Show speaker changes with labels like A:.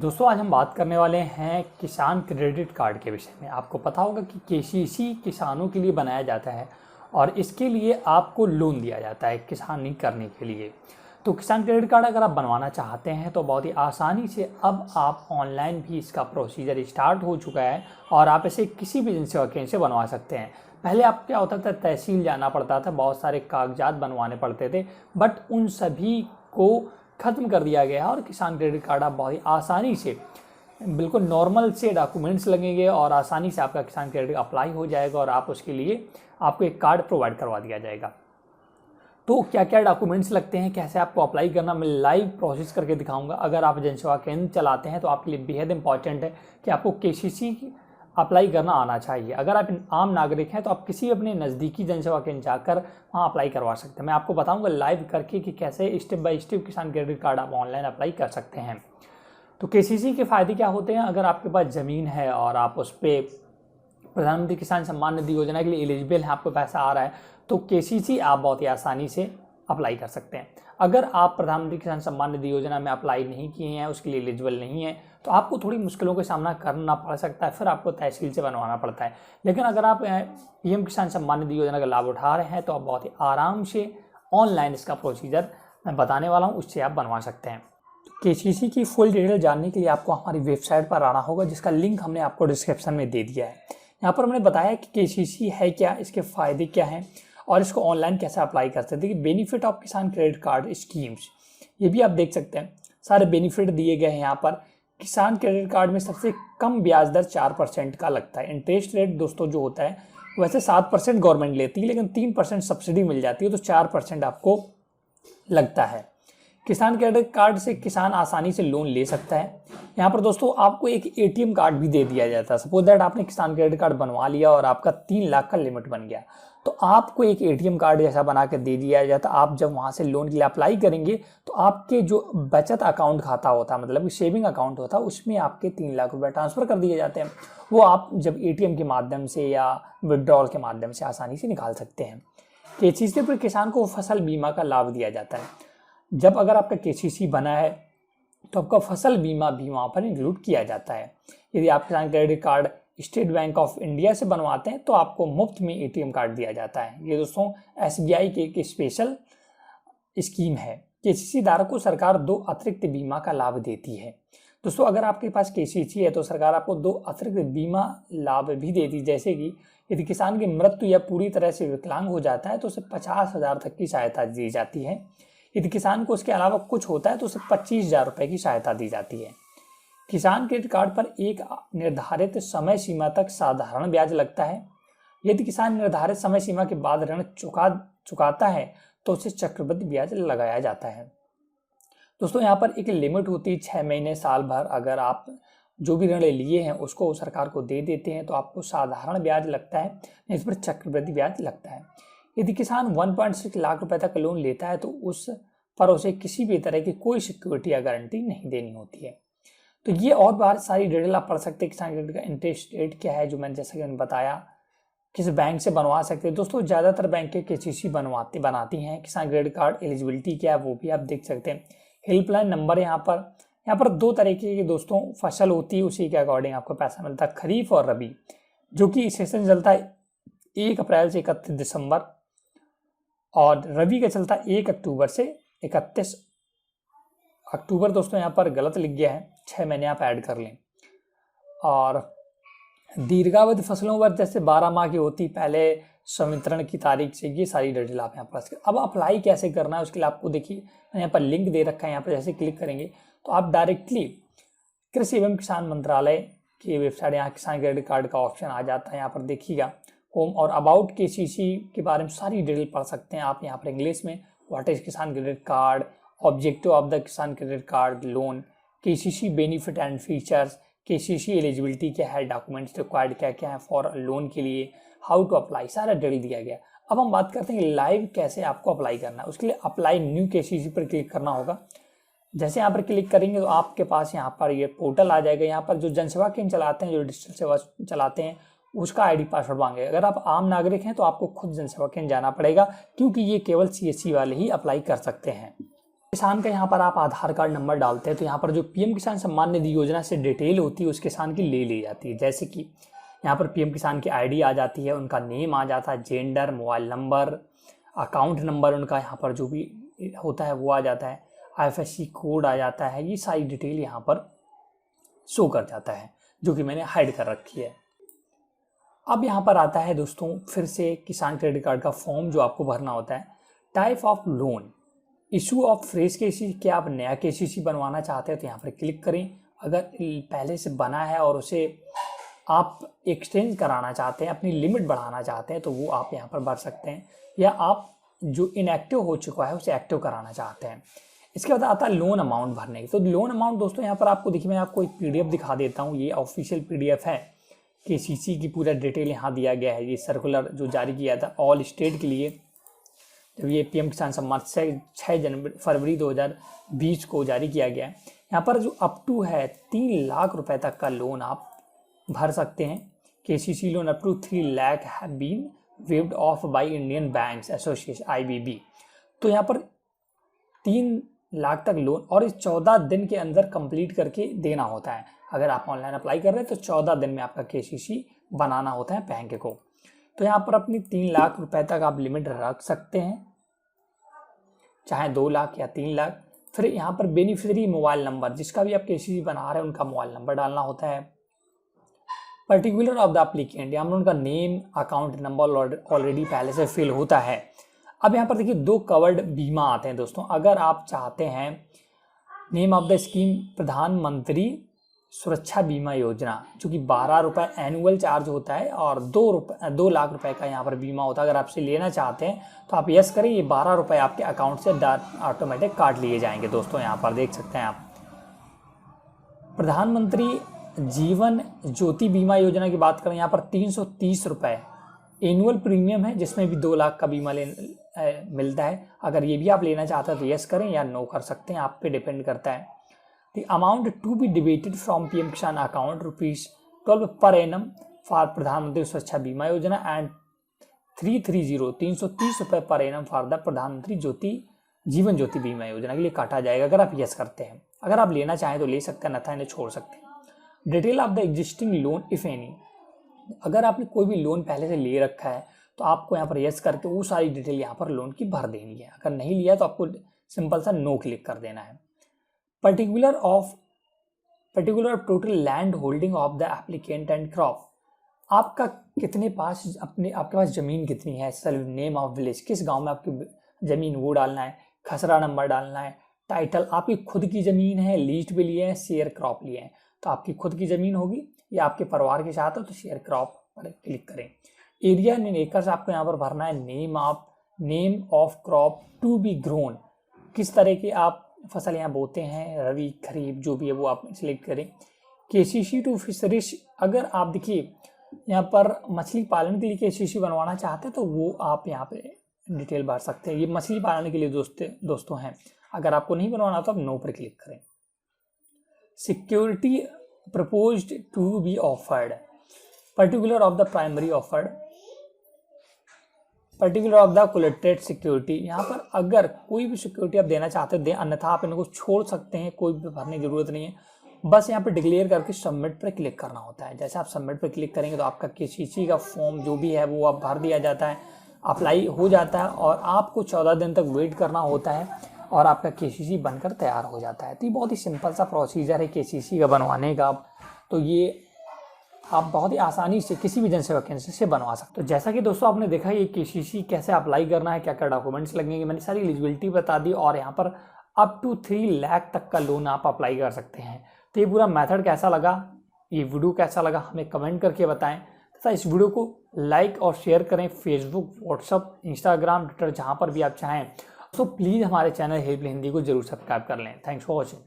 A: दोस्तों आज हम बात करने वाले हैं किसान क्रेडिट कार्ड के विषय में। आपको पता होगा कि केसीसी किसानों के लिए बनाया जाता है और इसके लिए आपको लोन दिया जाता है किसानी करने के लिए। तो किसान क्रेडिट कार्ड अगर आप बनवाना चाहते हैं तो बहुत ही आसानी से अब आप ऑनलाइन भी इसका प्रोसीजर स्टार्ट हो चुका है और आप इसे किसी भी एजेंसी या केंद्र से बनवा सकते हैं। पहले आप क्या होता था, तहसील जाना पड़ता था, बहुत सारे कागजात बनवाने पड़ते थे, बट उन सभी को ख़त्म कर दिया गया है और किसान क्रेडिट कार्ड आप बहुत ही आसानी से बिल्कुल नॉर्मल से डॉक्यूमेंट्स लगेंगे और आसानी से आपका किसान क्रेडिट अप्लाई हो जाएगा और आप उसके लिए आपको एक कार्ड प्रोवाइड करवा दिया जाएगा। तो क्या क्या डॉक्यूमेंट्स लगते हैं, कैसे आपको अप्लाई करना, मैं लाइव प्रोसेस करके दिखाऊंगा। अगर आप जनसेवा केंद्र चलाते हैं तो आपके लिए बेहद इंपॉर्टेंट है कि आपको केसीसी अप्लाई करना आना चाहिए। अगर आप आम नागरिक हैं तो आप किसी अपने नज़दीकी जनसेवा केंद्र जाकर वहाँ अप्लाई करवा सकते हैं। मैं आपको बताऊंगा लाइव करके कि कैसे स्टेप बाय स्टेप किसान क्रेडिट कार्ड आप ऑनलाइन अप्लाई कर सकते हैं। तो केसीसी के फ़ायदे क्या होते हैं? अगर आपके पास ज़मीन है और आप उस पर प्रधानमंत्री किसान सम्मान निधि योजना के लिए एलिजिबल है, आपको पैसा आ रहा है, तो केसीसी आप बहुत ही आसानी से अप्लाई कर सकते हैं। अगर आप प्रधानमंत्री किसान सम्मान निधि योजना में अप्लाई नहीं किए हैं, उसके लिए एलिजिबल नहीं है, तो आपको थोड़ी मुश्किलों का सामना करना पड़ सकता है, फिर आपको तहसील से बनवाना पड़ता है। लेकिन अगर आप पीएम किसान सम्मान निधि योजना का लाभ उठा रहे हैं तो आप बहुत ही आराम से ऑनलाइन इसका प्रोसीजर मैं बताने वाला हूँ, उससे आप बनवा सकते हैं। केसीसी की फुल डिटेल जानने के लिए आपको हमारी वेबसाइट पर आना होगा, जिसका लिंक हमने आपको डिस्क्रिप्शन में दे दिया है। यहाँ पर हमने बताया कि केसीसी है क्या, इसके फ़ायदे क्या हैं और इसको ऑनलाइन कैसे अप्लाई कर सकते हैं। बेनिफिट ऑफ किसान क्रेडिट कार्ड स्कीम्स, ये भी आप देख सकते हैं, सारे बेनिफिट दिए गए हैं यहाँ पर। किसान क्रेडिट कार्ड में सबसे कम ब्याज दर 4% का लगता है। इंटरेस्ट रेट दोस्तों जो होता है वैसे 7% गवर्नमेंट लेती है, लेकिन 3% सब्सिडी मिल जाती है, तो 4% आपको लगता है। किसान क्रेडिट कार्ड से किसान आसानी से लोन ले सकता है। यहाँ पर दोस्तों आपको एक एटीएम कार्ड भी दे दिया जाता है। सपोज दैट आपने किसान क्रेडिट कार्ड बनवा लिया और आपका 3 लाख का लिमिट बन गया, तो आपको एक एटीएम कार्ड जैसा बना के दे दिया जाता है। आप जब वहाँ से लोन के लिए अप्लाई करेंगे तो आपके जो बचत अकाउंट खाता होता है, मतलब कि सेविंग अकाउंट होता है, उसमें आपके 3 लाख रुपये ट्रांसफ़र कर दिए जाते हैं। वो आप जब एटीएम के माध्यम से या विड्रॉल के माध्यम से आसानी से निकाल सकते हैं। केसीसी पर किसान को फसल बीमा का लाभ दिया जाता है। जब अगर आपका केसीसी बना है तो आपका फसल बीमा भी वहाँ पर इंक्लूड किया जाता है। यदि आप किसान credit card state bank of India से बनवाते हैं तो आपको मुफ्त में एटीएम कार्ड दिया जाता है। ये दोस्तों एसबीआई की एक स्पेशल स्कीम है। केसीसी धारक को सरकार 2 अतिरिक्त बीमा का लाभ देती है। दोस्तों अगर आपके पास केसीसी है तो सरकार आपको 2 अतिरिक्त बीमा लाभ भी देती है, जैसे कि यदि किसान की मृत्यु या पूरी तरह से विकलांग हो जाता है तो उसे 50,000 तक की सहायता दी जाती है। यदि किसान को उसके अलावा कुछ होता है तो उसे 25,000 रुपये की सहायता दी जाती है। किसान क्रेडिट कार्ड पर एक निर्धारित समय सीमा तक साधारण ब्याज लगता है। यदि किसान निर्धारित समय सीमा के बाद ऋण चुकाता है तो उसे चक्रवृद्धि ब्याज लगाया जाता है। दोस्तों यहाँ पर एक लिमिट होती है 6 महीने साल भर। अगर आप जो भी ऋण लिए हैं उसको सरकार को दे देते हैं तो आपको साधारण ब्याज लगता है, इस पर चक्रवृद्धि ब्याज लगता है। यदि किसान 1.6 लाख रुपए तक लोन लेता है तो उस पर उसे किसी भी तरह की कोई सिक्योरिटी या गारंटी नहीं देनी होती है। तो ये और बहुत सारी डिटेल आप पढ़ सकते हैं। किसान क्रेडिट का इंटरेस्ट रेट क्या है, जो मैंने जैसा कि मैंने बताया, किस बैंक से बनवा सकते हैं। दोस्तों ज़्यादातर बैंकें केसीसी बनाती हैं। किसान क्रेडिट कार्ड एलिजिबिलिटी क्या है वो भी आप देख सकते हैं। हेल्पलाइन नंबर यहाँ पर 2 तरीके की दोस्तों फसल होती है, उसी के अकॉर्डिंग आपको पैसा मिलता है। खरीफ और रबी, जो कि सेशन चलता है 1 अप्रैल से 31 दिसंबर और रबी का चलता है 1 अक्टूबर से 31 अक्टूबर। दोस्तों यहाँ पर गलत लिख गया है, 6 महीने आप ऐड कर लें। और दीर्घावधि फसलों पर जैसे 12 माह की होती पहले संवितरण की तारीख से, ये सारी डिटेल आप यहाँ पर। अब अप्लाई कैसे करना है उसके लिए आपको देखिए यहाँ पर लिंक दे रखा है। यहाँ पर जैसे क्लिक करेंगे तो आप डायरेक्टली कृषि एवं किसान मंत्रालय की वेबसाइट, यहाँ किसान क्रेडिट कार्ड का ऑप्शन आ जाता है। यहाँ पर देखिएगा होम और अबाउट केसीसी के बारे में सारी डिटेल पढ़ सकते हैं आप। यहाँ पर इंग्लिश में what is Kisan credit card, objective of the Kisan credit card loan, KCC benefit and features, KCC eligibility क्या है, डॉक्यूमेंट्स रिक्वायर्ड क्या क्या है फॉर लोन के लिए, हाउ टू अप्लाई, सारा डिटेल दिया गया। अब हम बात करते हैं लाइव कैसे आपको अप्लाई करना है। उसके लिए अप्लाई न्यू केसीसी पर क्लिक करना होगा। जैसे यहाँ पर क्लिक करेंगे तो आपके पास यहाँ पर ये पोर्टल आ जाएगा। यहाँ पर जो जनसेवा केंद्र चलाते हैं, जो डिजिटल सेवा चलाते हैं, उसका आईडी पासवर्ड मांगेगा। अगर आप आम नागरिक हैं तो आपको खुद जनसेवा केंद्र जाना पड़ेगा, क्योंकि ये केवल सीएससी वाले ही अप्लाई कर सकते हैं। किसान का यहाँ पर आप आधार कार्ड नंबर डालते हैं तो यहाँ पर जो पीएम किसान सम्मान निधि योजना से डिटेल होती है उस किसान की ले ली जाती है। जैसे कि यहाँ पर पीएम किसान की आईडी आ जाती है, उनका नेम आ जाता है, gender, mobile number, account number उनका यहाँ पर जो भी होता है वो आ जाता है, IFSC कोड आ जाता है। ये सारी डिटेल यहाँ पर शो कर जाता है जो कि मैंने हाइड कर रखी है। अब यहाँ पर आता है दोस्तों फिर से किसान क्रेडिट कार्ड का फॉर्म जो आपको भरना होता है। Type of loan, issue of fresh KCC, क्या आप नया KCC बनवाना चाहते हैं तो यहाँ पर क्लिक करें। अगर पहले से बना है और उसे आप एक्सटेंड कराना चाहते हैं, अपनी लिमिट बढ़ाना चाहते हैं तो वो आप यहाँ पर भर सकते हैं, या आप जो इनएक्टिव हो चुका है उसे एक्टिव कराना चाहते हैं। इसके बाद आता है लोन अमाउंट भरने की। तो लोन अमाउंट दोस्तों यहाँ पर आपको देखिए, मैं आपको एक PDF दिखा देता हूँ। ये ऑफिशियल PDF है, KCC की पूरा डिटेल यहाँ दिया गया है। ये सर्कुलर जो जारी किया था ऑल स्टेट के लिए, जब ये पीएम किसान सम्मान 6 फरवरी 2020 को जारी किया गया है। यहाँ पर जो अप टू है 3 लाख रुपए तक का लोन आप भर सकते हैं। KCC loan up to 3 lakh have been waived off by Indian banks association IBB। तो यहाँ पर 3 लाख तक लोन, और इस 14 दिन के अंदर कंप्लीट करके देना होता है। अगर आप ऑनलाइन अप्लाई कर रहे हैं तो 14 दिन में आपका KCC बनाना होता है बैंक को। तो यहाँ पर अपनी 3 लाख रुपए तक आप लिमिट रख सकते हैं, चाहे 2 लाख या 3 लाख। फिर यहाँ पर बेनिफिशियरी मोबाइल नंबर, जिसका भी आप KCC बना रहे हैं उनका मोबाइल नंबर डालना होता है। पर्टिकुलर ऑफ द एप्लीकेंट, यहाँ पर उनका नेम, अकाउंट नंबर ऑलरेडी पहले से फिल होता है। अब यहाँ पर देखिए 2 कवर्ड बीमा आते हैं दोस्तों। अगर आप चाहते हैं नेम ऑफ द स्कीम प्रधानमंत्री सुरक्षा बीमा योजना, जो कि 12 रुपये एनुअल चार्ज होता है और 2 लाख रुपए का यहाँ पर बीमा होता है। अगर आपसे लेना चाहते हैं तो आप यस करें, ये 12 रुपये आपके अकाउंट से ऑटोमेटिक काट लिए जाएंगे। दोस्तों यहाँ पर देख सकते हैं आप। प्रधानमंत्री जीवन ज्योति बीमा योजना की बात करें, यहाँ पर 330 रुपये एनुअल प्रीमियम है, जिसमें भी 2 लाख का बीमा मिलता है। अगर ये भी आप लेना चाहते हैं तो यस करें या नो कर सकते हैं, आप पे डिपेंड करता है। The amount to be debited from PM Kisan account ₹12 per annum for प्रधानमंत्री सुरक्षा बीमा योजना and 330 रुपये पर एनम फॉर द प्रधानमंत्री जीवन ज्योति बीमा योजना के लिए काटा जाएगा अगर आप यस करते हैं। अगर आप लेना चाहें तो ले सकते हैं, अन्यथा इन्हें छोड़ सकते हैं। Detail of the existing loan if any, अगर आपने कोई भी लोन पहले से ले रखा है तो आपको यहाँ पर यस करके वो सारी डिटेल यहाँ पर लोन की भर देनी है। अगर नहीं लिया तो आपको सिंपल सा नो क्लिक कर देना है। Particular total land holding of the applicant and crop, आपका कितने पास आपके पास ज़मीन कितनी है, सेल्फ नेम ऑफ विलेज, किस गांव में आपकी ज़मीन वो डालना है, खसरा नंबर डालना है, टाइटल आपकी खुद की ज़मीन है, लीज पे लिए हैं, शेयर क्रॉप लिए हैं तो आपकी खुद की ज़मीन होगी, या आपके परिवार के साथ हो तो शेयर क्रॉप पर क्लिक करें। एरिया इन एकर्स आपको यहाँ पर भरना है। Name of crop to be grown, किस तरह की आप फसल यहाँ बोते हैं, रबी खरीफ जो भी है वो आप सिलेक्ट करें। KCC टू फिशरीज, अगर आप देखिए यहाँ पर मछली पालन के लिए KCC बनवाना चाहते हैं तो वो आप यहाँ पे डिटेल भर सकते हैं। ये मछली पालन के लिए दोस्तों हैं। अगर आपको नहीं बनवाना तो आप नो पर क्लिक करें। Security proposed to be offered, particular of the primary offered, particular of the collected security, यहाँ पर अगर कोई भी सिक्योरिटी आप देना चाहते हैं दें, अन्यथा आप इनको छोड़ सकते हैं, कोई भी भरने की जरूरत नहीं है। बस यहाँ पर डिक्लेयर करके सबमिट पर क्लिक करना होता है। जैसे आप सबमिट पर क्लिक करेंगे तो आपका KCC का फॉर्म जो भी है वो आप भर दिया जाता है, अप्लाई हो जाता है और आपको 14 दिन तक वेट करना होता है और आपका KCC बनकर तैयार हो जाता है। तो ये बहुत ही सिंपल सा प्रोसीजर है KCC का बनवाने का। तो ये आप बहुत ही आसानी से किसी भी जनसेवा केंद्र से बनवा सकते हो। जैसा कि दोस्तों आपने देखा ये KCC कैसे अप्लाई करना है, क्या क्या डॉक्यूमेंट्स लगेंगे, मैंने सारी एलिजिबिलिटी बता दी और यहाँ पर अप टू 3 लाख तक का लोन आप अप्लाई कर सकते हैं। तो ये पूरा मेथड कैसा लगा, ये वीडियो कैसा लगा हमें कमेंट करके बताएं तथा इस वीडियो को लाइक और शेयर करें फेसबुक, व्हाट्सअप, इंस्टाग्राम, ट्विटर, जहाँ पर भी आप चाहें। तो प्लीज़ हमारे चैनल हेल्प हिंदी को जरूर सब्सक्राइब कर लें। Thanks for watching.